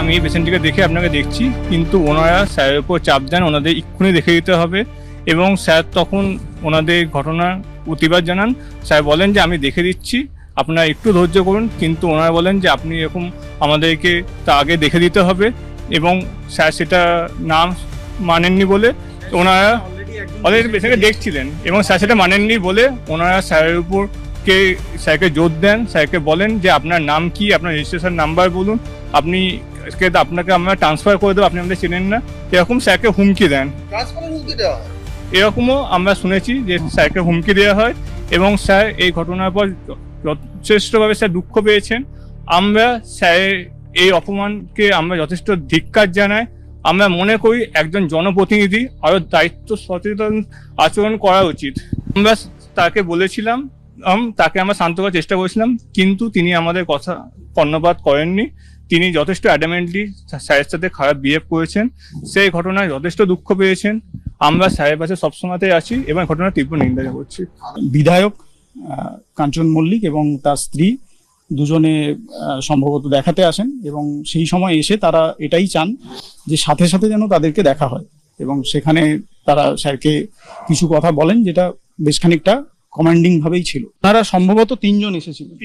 আমি এই পেশেন্টটিকে দেখে আপনাকে দেখছি, কিন্তু ওনারা স্যারের উপর চাপ দেন ওনাদের এক্ষুনি দেখে দিতে হবে, এবং স্যার তখন ওনাদের ঘটনার প্রতিবাদ জানান। স্যার বলেন যে আমি দেখে দিচ্ছি, আপনারা একটু ধৈর্য করুন, কিন্তু ওনারা বলেন যে আপনি এরকম আমাদেরকে তা আগে দেখে দিতে হবে, এবং স্যার সেটা নাম মানেননি বলে ওনারা অলরেডি পেশেন্টকে দেখছিলেন, এবং স্যার সেটা মানেননি বলে ওনারা স্যারের উপর স্যারকে জোর দেন। স্যারকে বলেন যে আপনার নাম কি, আপনার রেজিস্ট্রেশন নাম্বার বলুন, আপনাকে আমরা ট্রান্সফার করে দেবো, আপনি আমাদের চেনেন না, এরকম স্যারকে হুমকি দেন। এরকমও আমরা শুনেছি যে স্যারকে হুমকি দেওয়া হয়, এবং স্যার এই ঘটনার পর যথেষ্টভাবে স্যার দুঃখ পেয়েছেন। আমরা স্যারের এই অপমানকে আমরা যথেষ্ট ধিক্কার জানাই। আমরা মনে করি একজন জনপ্রতিনিধি আরো দায়িত্ব সচেতন আচরণ করা উচিত। আমরা তাকে বলেছিলাম, তাকে আমরা শান্ত করার চেষ্টা করেছিলাম, কিন্তু তিনি আমাদের কথা কর্ণপাত করেননি। তিনি যথেষ্ট অ্যাডামেন্টলি স্যারের সাথে খারাপ বিহেভ করেছেন, সেই ঘটনায় যথেষ্ট দুঃখ পেয়েছেন। আমরা স্যারের পাশে সবসময়তেই আছি এবং ঘটনার তীব্র নিন্দা করছি। বিধায়ক কাঞ্চন মল্লিক এবং তার স্ত্রী দুজনে সম্ভবত দেখাতে আসেন, এবং সেই সময় এসে তারা এটাই চান যে সাথে সাথে যেন তাদেরকে দেখা হয়, এবং সেখানে তারা স্যারকে কিছু কথা বলেন যেটা বেশ খানিকটা কমান্ডিং ভাবেই ছিল। তারা সম্ভবত তিনজন এসেছিলেন।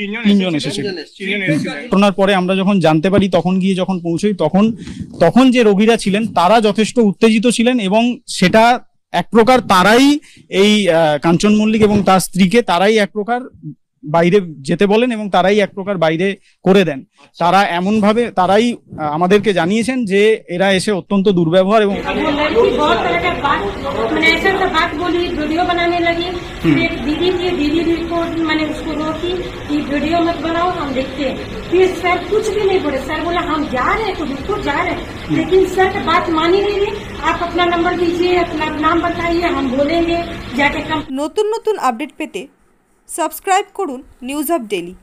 ঘটনার পরে আমরা যখন জানতে পারি, তখন গিয়ে যখন পৌঁছই, তখন যে রোগীরা ছিলেন তারা যথেষ্ট উত্তেজিত ছিলেন, এবং সেটা এক প্রকার তারাই এই কাঞ্চন মল্লিক এবং তার স্ত্রীকে তারাই এক প্রকার বাইরে যেতে বলেন, এবং তারাই এক প্রকার বাইরে করে দেন। তারা এমন ভাবে তারাই আমাদেরকে জানিয়েছেন যে এরা এসে অত্যন্ত দুর্ব্যবহার এবং वीडियो बनाने लगी। फिर दीदी को मैंने उसको रोकी कि वीडियो मत बनाओ, हम देखते हैं। फिर सर कुछ भी नहीं बोले, सर बोला हम जा रहे हैं तो बिल्कुल जा रहे हैं, लेकिन सर की बात मानी नहीं रही। आप अपना नंबर दीजिए, अपना नाम बताइए, हम बोलेंगे जाके। নতুন নতুন আপডেট পেতে সাবস্ক্রাইব করুন নিউজ আপ ডেইলি।